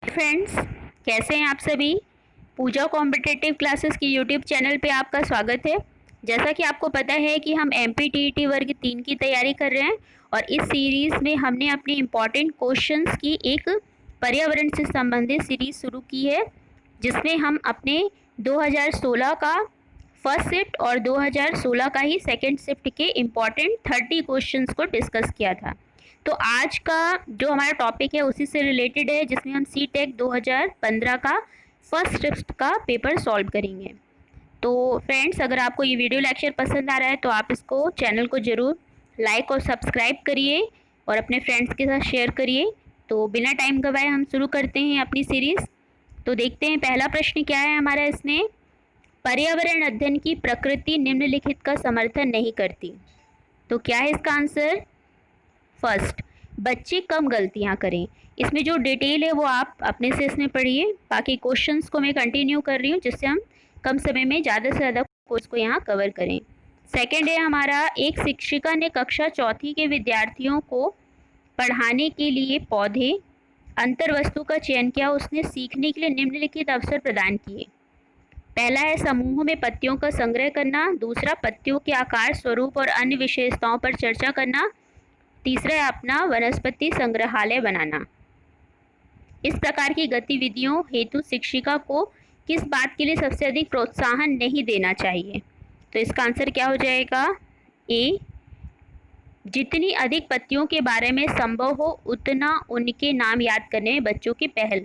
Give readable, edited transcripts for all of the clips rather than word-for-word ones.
Friends, कैसे हैं आप सभी। पूजा कॉम्पिटिटिव क्लासेस की यूट्यूब चैनल पे आपका स्वागत है। जैसा कि आपको पता है कि हम एमपीटीईटी वर्ग 3 की तैयारी कर रहे हैं और इस सीरीज़ में हमने अपने इम्पॉर्टेंट क्वेश्चंस की एक पर्यावरण से संबंधित सीरीज़ शुरू की है, जिसमें हम अपने 2016 का फर्स्ट शिफ्ट और 2016 का ही सेकेंड शिफ्ट के इम्पॉर्टेंट 30 क्वेश्चंस को डिस्कस किया था। तो आज का जो हमारा टॉपिक है उसी से रिलेटेड है, जिसमें हम सी टेक 2015 का फर्स्ट शिफ्ट का पेपर सॉल्व करेंगे। तो फ्रेंड्स, अगर आपको ये वीडियो लेक्चर पसंद आ रहा है तो आप इसको चैनल को ज़रूर लाइक और सब्सक्राइब करिए और अपने फ्रेंड्स के साथ शेयर करिए। तो बिना टाइम गवाए हम शुरू करते हैं अपनी सीरीज़। तो देखते हैं पहला प्रश्न क्या है हमारा इसमें। पर्यावरण अध्ययन की प्रकृति निम्नलिखित का समर्थन नहीं करती। तो क्या है इसका आंसर। फर्स्ट, बच्चे कम गलतियां करें। इसमें जो डिटेल है वो आप अपने से इसमें पढ़िए। बाकी क्वेश्चंस को मैं कंटिन्यू कर रही हूँ, जिससे हम कम समय में ज़्यादा से ज़्यादा कोर्स को यहाँ कवर करें। सेकंड है हमारा, एक शिक्षिका ने कक्षा चौथी के विद्यार्थियों को पढ़ाने के लिए पौधे अंतर्वस्तु का चयन किया। उसने सीखने के लिए निम्नलिखित अवसर प्रदान किए। पहला है समूह में पत्तियों का संग्रह करना। दूसरा, पत्तियों के आकार, स्वरूप और अन्य विशेषताओं पर चर्चा करना। तीसरा है अपना वनस्पति संग्रहालय बनाना। इस प्रकार की गतिविधियों हेतु शिक्षिका को किस बात के लिए सबसे अधिक प्रोत्साहन नहीं देना चाहिए। तो इसका आंसर क्या हो जाएगा। ए, जितनी अधिक पत्तियों के बारे में संभव हो उतना उनके नाम याद करने में बच्चों की पहल।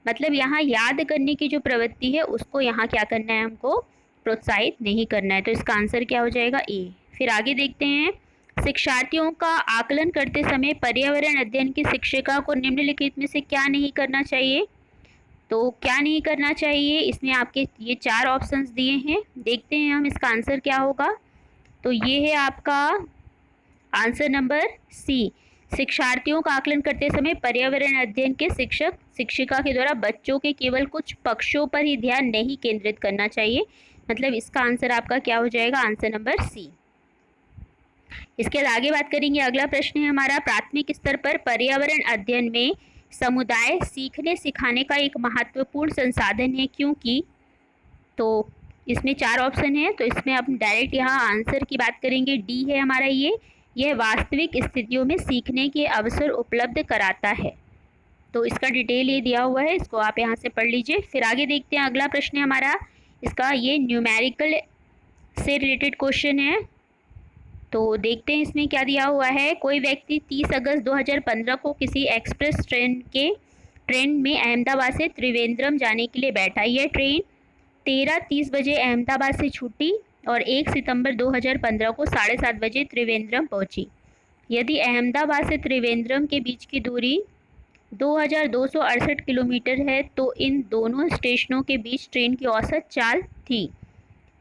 मतलब यहाँ याद करने की जो प्रवृत्ति है उसको यहाँ क्या करना है, हमको प्रोत्साहित नहीं करना है। तो इसका आंसर क्या हो जाएगा, ए। फिर आगे देखते हैं, शिक्षार्थियों का आकलन करते समय पर्यावरण अध्ययन की शिक्षिका को निम्नलिखित में से क्या नहीं करना चाहिए। तो क्या नहीं करना चाहिए, इसमें आपके ये 4 ऑप्शंस दिए हैं। देखते हैं हम इसका आंसर क्या होगा। तो ये है आपका आंसर नंबर सी। शिक्षार्थियों का आकलन करते समय पर्यावरण अध्ययन के शिक्षक शिक्षिका के द्वारा बच्चों के केवल कुछ पक्षों पर ही ध्यान नहीं केंद्रित करना चाहिए। मतलब इसका आंसर आपका क्या हो जाएगा, आंसर नंबर सी। इसके बाद आगे बात करेंगे। अगला प्रश्न है हमारा, प्राथमिक स्तर पर पर्यावरण अध्ययन में समुदाय सीखने सिखाने का एक महत्वपूर्ण संसाधन है, क्योंकि। तो इसमें 4 ऑप्शन है, तो इसमें आप डायरेक्ट यहाँ आंसर की बात करेंगे। डी है हमारा ये। यह वास्तविक स्थितियों में सीखने के अवसर उपलब्ध कराता है। तो इसका डिटेल ये दिया हुआ है, इसको आप यहाँ से पढ़ लीजिए। फिर आगे देखते हैं, अगला प्रश्न है हमारा, इसका ये न्यूमेरिकल से रिलेटेड क्वेश्चन है। तो देखते हैं इसमें क्या दिया हुआ है। कोई व्यक्ति 30 अगस्त 2015 को किसी एक्सप्रेस ट्रेन में अहमदाबाद से त्रिवेंद्रम जाने के लिए बैठा। यह ट्रेन 13:30 बजे अहमदाबाद से छूटी और 1 सितंबर 2015 को 7:30 बजे त्रिवेंद्रम पहुंची। यदि अहमदाबाद से त्रिवेंद्रम के बीच की दूरी 2268 किलोमीटर है तो इन दोनों स्टेशनों के बीच ट्रेन की औसत चाल थी।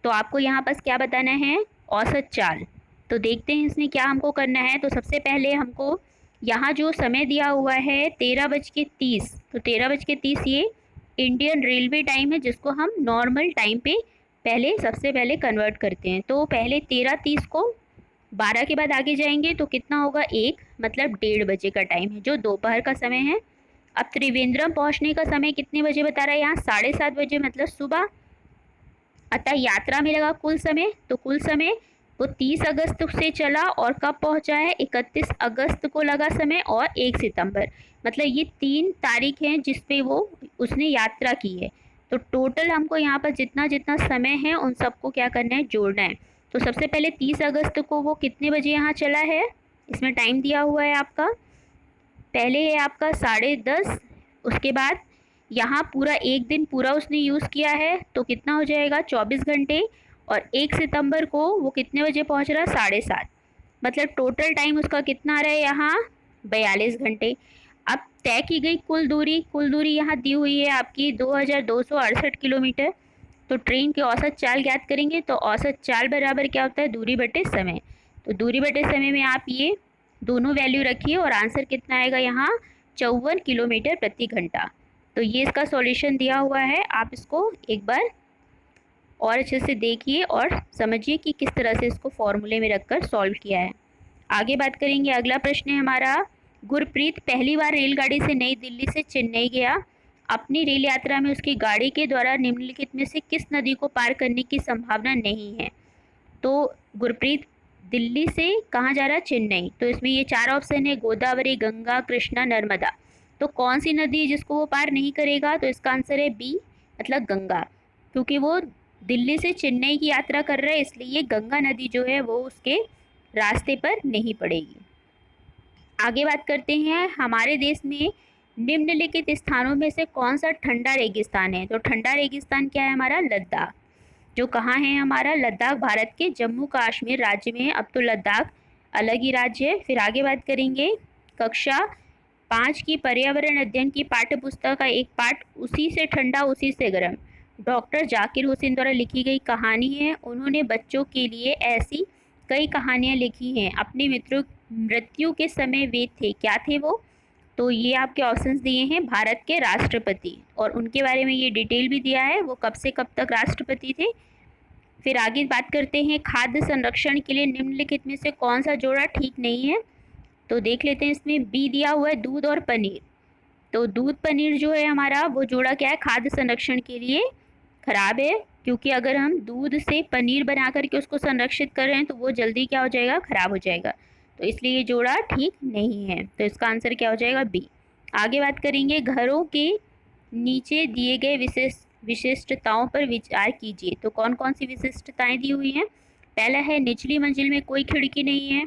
तो आपको यहाँ पास क्या बताना है, औसत चाल। तो देखते हैं इसमें क्या हमको करना है। तो सबसे पहले हमको यहाँ जो समय दिया हुआ है 13:30, तो 13:30 ये इंडियन रेलवे टाइम है, जिसको हम नॉर्मल टाइम पे सबसे पहले कन्वर्ट करते हैं। तो पहले 13:30 को 12 के बाद आगे जाएंगे तो कितना होगा, 1, मतलब 1:30 बजे का टाइम है, जो दोपहर का समय है। अब त्रिवेंद्रम पहुँचने का समय कितने बजे बता रहा है यहाँ, 7:30 बजे, मतलब सुबह। अतः यात्रा में लगा कुल समय, तो कुल समय वो 30 अगस्त से चला और कब पहुंचा है, 31 अगस्त को लगा समय और 1 सितंबर, मतलब ये 3 तारीख हैं जिस पे उसने यात्रा की है। तो टोटल हमको यहाँ पर जितना जितना समय है उन सबको क्या करना है, जोड़ना है। तो सबसे पहले 30 अगस्त को वो कितने बजे यहाँ चला है, इसमें टाइम दिया हुआ है आपका। पहले है आपका 10:30, उसके बाद यहाँ पूरा एक दिन पूरा उसने यूज़ किया है, तो कितना हो जाएगा, 24 घंटे। और 1 सितंबर को वो कितने बजे पहुँच रहा है, 7:30, मतलब टोटल टाइम उसका कितना आ रहा है यहाँ, 42 घंटे। अब तय की गई कुल दूरी यहाँ दी हुई है आपकी 2268 किलोमीटर। तो ट्रेन की औसत चाल ज्ञात करेंगे, तो औसत चाल बराबर क्या होता है, दूरी बटे समय। तो दूरी बटे समय में आप ये दोनों वैल्यू रखिए और आंसर कितना आएगा यहाँ, 54 किलोमीटर प्रति घंटा। तो ये इसका सॉल्यूशन दिया हुआ है, आप इसको एक बार और अच्छे से देखिए और समझिए कि किस तरह से इसको फॉर्मूले में रखकर सॉल्व किया है। आगे बात करेंगे। अगला प्रश्न है हमारा, गुरप्रीत पहली बार रेलगाड़ी से नई दिल्ली से चेन्नई गया। अपनी रेल यात्रा में उसकी गाड़ी के द्वारा निम्नलिखित में से किस नदी को पार करने की संभावना नहीं है? तो गुरप्रीत दिल्ली से कहाँ जा रहा है? चेन्नई। तो इसमें ये 4 ऑप्शन है, गोदावरी, गंगा, कृष्णा, नर्मदा। तो कौन सी नदी है जिसको वो पार नहीं करेगा? तो इसका आंसर है बी, मतलब गंगा, क्योंकि वो दिल्ली से चेन्नई की यात्रा कर रहा है, इसलिए ये गंगा नदी जो है वो उसके रास्ते पर नहीं पड़ेगी। आगे बात करते हैं, हमारे देश में निम्नलिखित स्थानों में से कौन सा ठंडा रेगिस्तान है? तो ठंडा रेगिस्तान क्या है हमारा? लद्दाख। जो कहाँ है हमारा? लद्दाख भारत के जम्मू कश्मीर राज्य में है। अब तो लद्दाख अलग ही राज्य है। फिर आगे बात करेंगे, कक्षा 5 की पर्यावरण अध्ययन की पाठ्य पुस्तक का एक पाठ उसी से ठंडा उसी से गर्म डॉक्टर जाकिर हुसैन द्वारा लिखी गई कहानी है। उन्होंने बच्चों के लिए ऐसी कई कहानियाँ लिखी हैं। अपने मित्रों मृत्यु के समय वे थे, क्या थे वो? तो ये आपके ऑप्शंस दिए हैं, भारत के राष्ट्रपति, और उनके बारे में ये डिटेल भी दिया है वो कब से कब तक राष्ट्रपति थे। फिर आगे बात करते हैं, खाद्य संरक्षण के लिए निम्नलिखित में से कौन सा जोड़ा ठीक नहीं है? तो देख लेते हैं, इसमें बी दिया हुआ है, दूध और पनीर। तो दूध पनीर जो है हमारा वो जोड़ा क्या है? खाद्य संरक्षण के लिए खराब है, क्योंकि अगर हम दूध से पनीर बना करके उसको संरक्षित कर रहे हैं तो वो जल्दी क्या हो जाएगा? खराब हो जाएगा। तो इसलिए ये जोड़ा ठीक नहीं है। तो इसका आंसर क्या हो जाएगा? बी। आगे बात करेंगे, घरों के नीचे दिए गए विशिष्टताओं पर विचार कीजिए। तो कौन कौन सी विशिष्टताएं दी हुई हैं? पहला है, निचली मंजिल में कोई खिड़की नहीं है।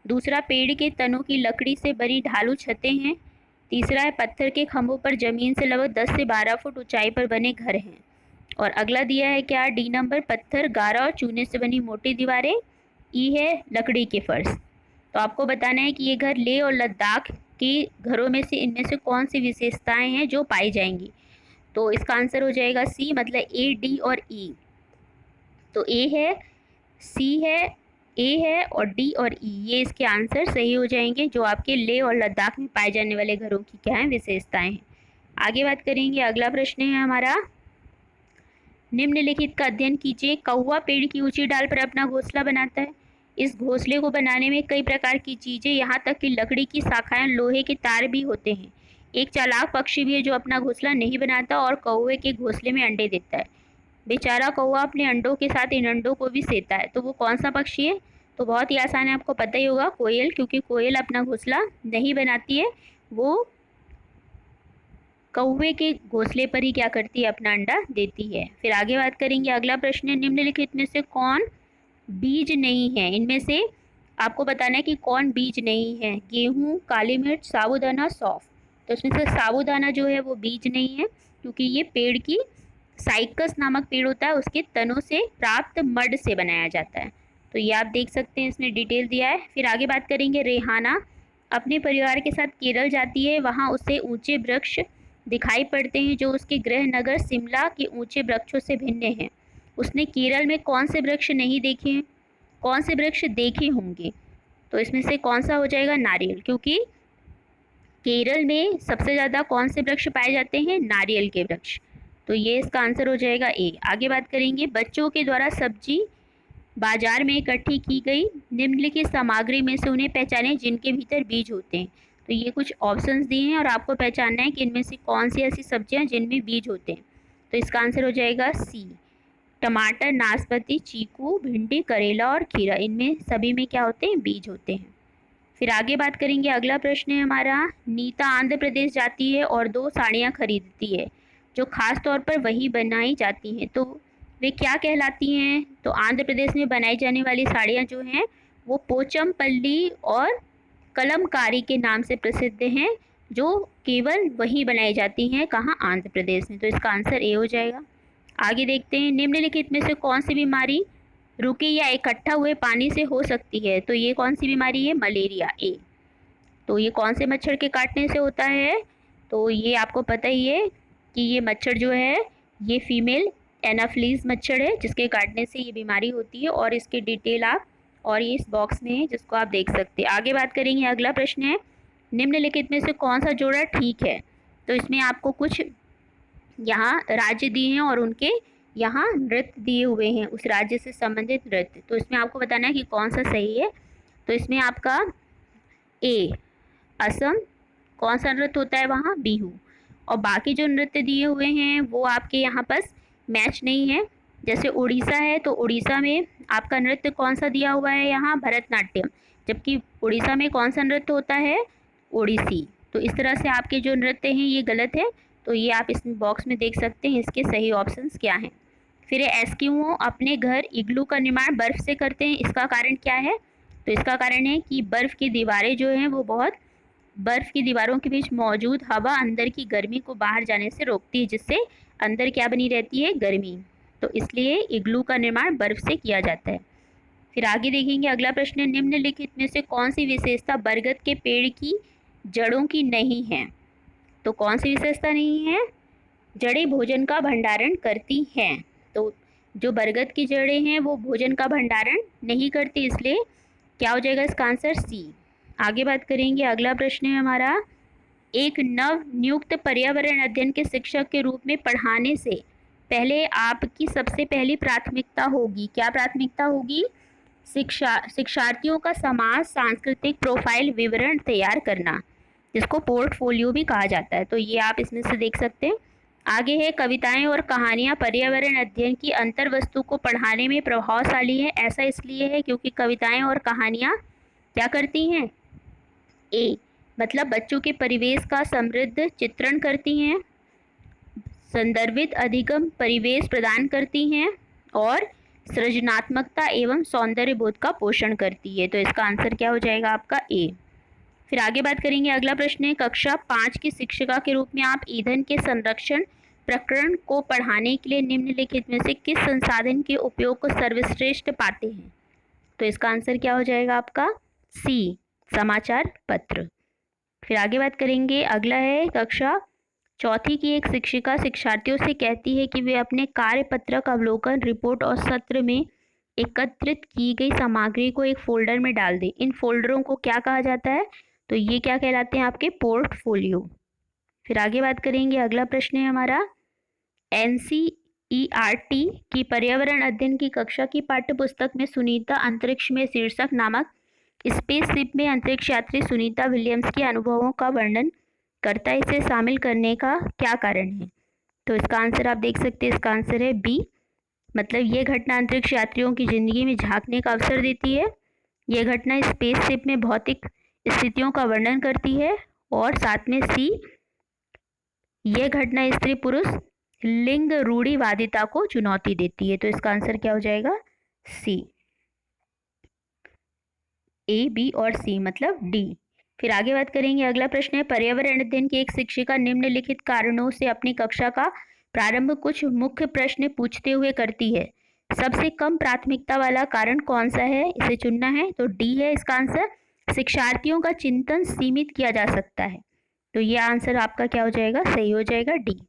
दूसरा, पेड़ के तनों की लकड़ी से बनी ढालू छतें हैं। तीसरा है, पत्थर के खंभों पर जमीन से लगभग 10 से 12 फुट ऊंचाई पर बने घर हैं। और अगला दिया है क्या? डी नंबर, पत्थर, गारा और चूने से बनी मोटी दीवारें। ई है, लकड़ी के फर्श। तो आपको बताना है कि ये घर लेह और लद्दाख के घरों में से इनमें से कौन सी विशेषताएं हैं जो पाई जाएंगी? तो इसका आंसर हो जाएगा सी, मतलब ए, डी और ई। तो ए है, सी है, ए है और डी और ई, ये इसके आंसर सही हो जाएंगे, जो आपके लेह और लद्दाख में पाए जाने वाले घरों की क्या है? विशेषताएं हैं। आगे बात करेंगे, अगला प्रश्न है हमारा, निम्नलिखित का अध्ययन कीजिए। कौवा पेड़ की ऊंची डाल पर अपना घोंसला बनाता है। इस घोंसले को बनाने में कई प्रकार की चीजें, यहाँ तक कि लकड़ी की शाखाएं, लोहे के तार भी होते हैं। एक चालाक पक्षी भी है जो अपना घोंसला नहीं बनाता और कौवे के घोंसले में अंडे देता है। बेचारा कौवा अपने अंडों के साथ इन अंडों को भी सेता है। तो वो कौन सा पक्षी है? तो बहुत ही आसान है, आपको पता ही होगा, कोयल, क्योंकि कोयल अपना घोंसला नहीं बनाती है, वो कौवे के घोंसले पर ही क्या करती है? अपना अंडा देती है। फिर आगे बात करेंगे, अगला प्रश्न है, निम्नलिखित में से कौन बीज नहीं है? इनमें से आपको बताना है कि कौन बीज नहीं है। गेहूं, काली मिर्च, साबूदाना, सौंफ। तो इसमें से साबूदाना जो है वो बीज नहीं है, क्योंकि ये पेड़ की साइकस नामक पेड़ होता है, उसके तनों से प्राप्त मड से बनाया जाता है। तो ये आप देख सकते हैं, इसने डिटेल दिया है। फिर आगे बात करेंगे, रेहाना अपने परिवार के साथ केरल जाती है, वहाँ उसे ऊंचे वृक्ष दिखाई पड़ते हैं जो उसके गृह नगर शिमला के ऊंचे वृक्षों से भिन्न हैं। उसने केरल में कौन से वृक्ष नहीं देखे हैं? कौन से वृक्ष देखे होंगे? तो इसमें से कौन सा हो जाएगा? नारियल, क्योंकि केरल में सबसे ज़्यादा कौन से वृक्ष पाए जाते हैं? नारियल के वृक्ष। तो ये इसका आंसर हो जाएगा ए। आगे बात करेंगे, बच्चों के द्वारा सब्जी बाजार में इकट्ठी की गई निम्नलिखित सामग्री में से उन्हें पहचानें जिनके भीतर बीज होते हैं। तो ये कुछ ऑप्शंस दिए हैं और आपको पहचानना है कि इनमें से कौन सी ऐसी सब्जियां जिनमें बीज होते हैं। तो इसका आंसर हो जाएगा सी, टमाटर, नाशपाती, चीकू, भिंडी, करेला और खीरा, इनमें सभी में क्या होते हैं? बीज होते हैं। फिर आगे बात करेंगे, अगला प्रश्न है हमारा, नीता आंध्र प्रदेश जाती है और 2 साड़ियाँ खरीदती है जो खास तौर पर वही बनाई जाती हैं। तो वे क्या कहलाती हैं? तो आंध्र प्रदेश में बनाई जाने वाली साड़ियाँ जो हैं वो पोचमपल्ली और कलमकारी के नाम से प्रसिद्ध हैं, जो केवल वही बनाई जाती हैं, कहाँ? आंध्र प्रदेश में। तो इसका आंसर ए हो जाएगा। आगे देखते हैं, निम्नलिखित में से कौन सी बीमारी रुके या इकट्ठा हुए पानी से हो सकती है? तो ये कौन सी बीमारी है? मलेरिया, ए। तो ये कौन से मच्छर के काटने से होता है? तो ये आपको पता ही है कि ये मच्छर जो है ये फीमेल एनाफ्लीज मच्छर है, जिसके काटने से ये बीमारी होती है, और इसकी डिटेल आप और ये इस बॉक्स में है जिसको आप देख सकते हैं। आगे बात करेंगे, अगला प्रश्न है, निम्नलिखित में से कौन सा जोड़ा ठीक है? तो इसमें आपको कुछ यहाँ राज्य दिए हैं और उनके यहाँ नृत्य दिए हुए हैं, उस राज्य से संबंधित नृत्य। तो इसमें आपको बताना है कि कौन सा सही है। तो इसमें आपका ए, असम, कौन सा नृत्य होता है वहाँ? बिहू। और बाकी जो नृत्य दिए हुए हैं वो आपके यहाँ पर मैच नहीं है। जैसे उड़ीसा है तो उड़ीसा में आपका नृत्य कौन सा दिया हुआ है यहाँ, भरतनाट्यम, जबकि उड़ीसा में कौन सा नृत्य होता है, ओडिसी। तो इस तरह से आपके जो नृत्य हैं ये गलत है। तो ये आप इस बॉक्स में देख सकते हैं इसके सही ऑप्शंस क्या हैं। फिर एस्किमो अपने घर इग्लू का निर्माण बर्फ से करते हैं, इसका कारण क्या है? तो इसका कारण है कि बर्फ की दीवारें जो हैं वो बर्फ की दीवारों के बीच मौजूद हवा अंदर की गर्मी को बाहर जाने से रोकती है, जिससे अंदर क्या बनी रहती है, गर्मी। तो इसलिए इग्लू का निर्माण बर्फ से किया जाता है। फिर आगे देखेंगे, अगला प्रश्न है, निम्नलिखित में से कौन सी विशेषता बरगद के पेड़ की जड़ों की नहीं है? तो कौन सी विशेषता नहीं है? जड़ें भोजन का भंडारण करती हैं। तो जो बरगद की जड़ें हैं वो भोजन का भंडारण नहीं करती, इसलिए क्या हो जाएगा इसका आंसर सी। आगे बात करेंगे, अगला प्रश्न है हमारा, एक नव नियुक्त पर्यावरण अध्ययन के शिक्षक के रूप में पढ़ाने से पहले आपकी सबसे पहली प्राथमिकता होगी, क्या प्राथमिकता होगी? शिक्षार्थियों का समाज सांस्कृतिक प्रोफाइल विवरण तैयार करना, जिसको पोर्टफोलियो भी कहा जाता है। तो ये आप इसमें से देख सकते हैं। आगे है, कविताएं और कहानियां पर्यावरण अध्ययन की अंतर वस्तु को पढ़ाने में प्रभावशाली है। ऐसा इसलिए है क्योंकि कविताएं और कहानियां क्या करती हैं? ए मतलब बच्चों के परिवेश का समृद्ध चित्रण करती हैं, संदर्भित अधिगम परिवेश प्रदान करती हैं और सृजनात्मकता एवं सौंदर्य बोध का पोषण करती है। तो इसका आंसर क्या हो जाएगा आपका ए। फिर आगे बात करेंगे, अगला प्रश्न है, कक्षा 5 की शिक्षिका के रूप में आप ईंधन के संरक्षण प्रकरण को पढ़ाने के लिए निम्नलिखित में से किस संसाधन के उपयोग को सर्वश्रेष्ठ पाते हैं? तो इसका आंसर क्या हो जाएगा आपका सी, समाचार पत्र। फिर आगे बात करेंगे, अगला है, कक्षा 4 की एक शिक्षिका शिक्षार्थियों से कहती है कि वे अपने कार्यपत्रक, अवलोकन, रिपोर्ट और सत्र में एकत्रित की गई सामग्री को एक फोल्डर में डाल दें। इन फोल्डरों को क्या कहा जाता है? तो ये क्या कहलाते हैं? आपके पोर्टफोलियो। फिर आगे बात करेंगे, अगला प्रश्न है हमारा, NCERT की पर्यावरण अध्ययन की कक्षा की पाठ्य पुस्तक में सुनीता अंतरिक्ष में शीर्षक नामक स्पेसशिप में अंतरिक्ष यात्री सुनीता विलियम्स के अनुभवों का वर्णन करता है। इसे शामिल करने का क्या कारण है? तो इसका आंसर आप देख सकते हैं, इसका आंसर है बी, मतलब ये घटना अंतरिक्ष यात्रियों की जिंदगी में झांकने का अवसर देती है। यह घटना स्पेसशिप में भौतिक स्थितियों का वर्णन करती है। और साथ में सी, यह घटना स्त्री पुरुष लिंग रूढ़िवादिता को चुनौती देती है। तो इसका आंसर क्या हो जाएगा? सी। ए, बी और सी मतलब डी। फिर आगे बात करेंगे, अगला प्रश्न है, पर्यावरण अध्ययन की एक शिक्षिका निम्नलिखित कारणों से अपनी कक्षा का प्रारंभ कुछ मुख्य प्रश्न पूछते हुए करती है। सबसे कम प्राथमिकता वाला कारण कौन सा है? इसे चुनना है। तो डी है इसका आंसर, शिक्षार्थियों का चिंतन सीमित किया जा सकता है। तो यह आंसर आपका क्या हो जाएगा? सही हो जाएगा डी।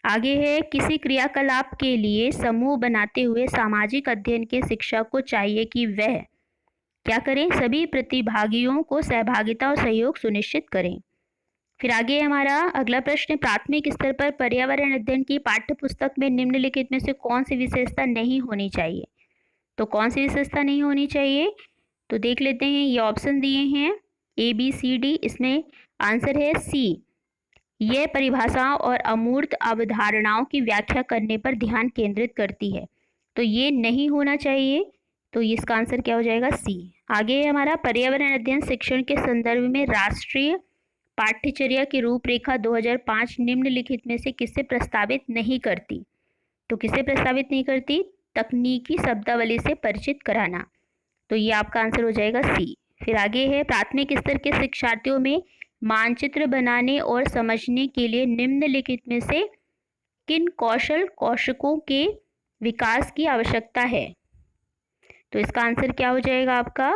आगे है, किसी क्रियाकलाप के लिए समूह बनाते हुए सामाजिक अध्ययन के शिक्षक को चाहिए कि वह क्या करें? सभी प्रतिभागियों को सहभागिता और सहयोग सुनिश्चित करें। फिर आगे हमारा अगला प्रश्न, प्राथमिक स्तर पर पर्यावरण अध्ययन की पाठ्य पुस्तक में निम्नलिखित में से कौन सी विशेषता नहीं होनी चाहिए? तो कौन सी विशेषता नहीं होनी चाहिए? तो देख लेते हैं, ये ऑप्शन दिए हैं ए, बी, सी, डी। इसमें आंसर है सी, यह परिभाषाओं और अमूर्त अवधारणाओं की व्याख्या करने पर ध्यान केंद्रित करती है। तो ये नहीं होना चाहिए। तो इसका आंसर क्या हो जाएगा? सी। आगे है हमारा, पर्यावरण अध्ययन शिक्षण के संदर्भ में राष्ट्रीय पाठ्यचर्या की रूपरेखा 2005 निम्नलिखित में से किसे प्रस्तावित नहीं करती? तो किसे प्रस्तावित नहीं करती? तकनीकी शब्दावली से परिचित कराना। तो ये आपका आंसर हो जाएगा सी। फिर आगे है, प्राथमिक स्तर के शिक्षार्थियों में मानचित्र बनाने और समझने के लिए निम्नलिखित में से किन कौशकों के विकास की आवश्यकता है? तो इसका आंसर क्या हो जाएगा आपका?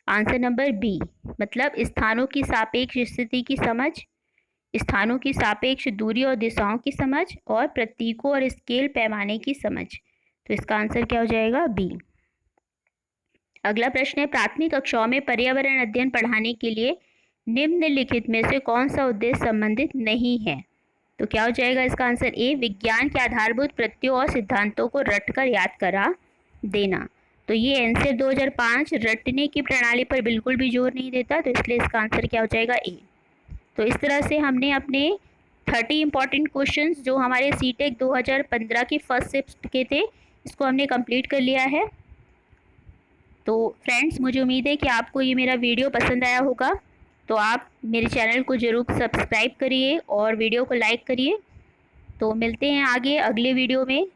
आंसर नंबर बी, मतलब स्थानों की सापेक्ष स्थिति की समझ, स्थानों की सापेक्ष दूरी और दिशाओं की समझ, और प्रतीकों और स्केल पैमाने की समझ। तो इसका आंसर क्या हो जाएगा? बी। अगला प्रश्न है, प्राथमिक कक्षाओं में पर्यावरण अध्ययन पढ़ाने के लिए निम्नलिखित में से कौन सा उद्देश्य संबंधित नहीं है? तो क्या हो जाएगा इसका आंसर? ए, विज्ञान के आधारभूत प्रत्ययों और सिद्धांतों को रटकर याद करा देना। तो ये एनसीईआरटी 2005 रटने की प्रणाली पर बिल्कुल भी जोर नहीं देता, तो इसलिए इसका आंसर क्या हो जाएगा? ए। तो इस तरह से हमने अपने 30 इम्पॉर्टेंट क्वेश्चंस जो हमारे सीटेक 2015 के फर्स्ट शिफ्ट के थे, इसको हमने कंप्लीट कर लिया है। तो फ्रेंड्स, मुझे उम्मीद है कि आपको ये मेरा वीडियो पसंद आया होगा। तो आप मेरे चैनल को ज़रूर सब्सक्राइब करिए और वीडियो को लाइक करिए। तो मिलते हैं आगे अगले वीडियो में।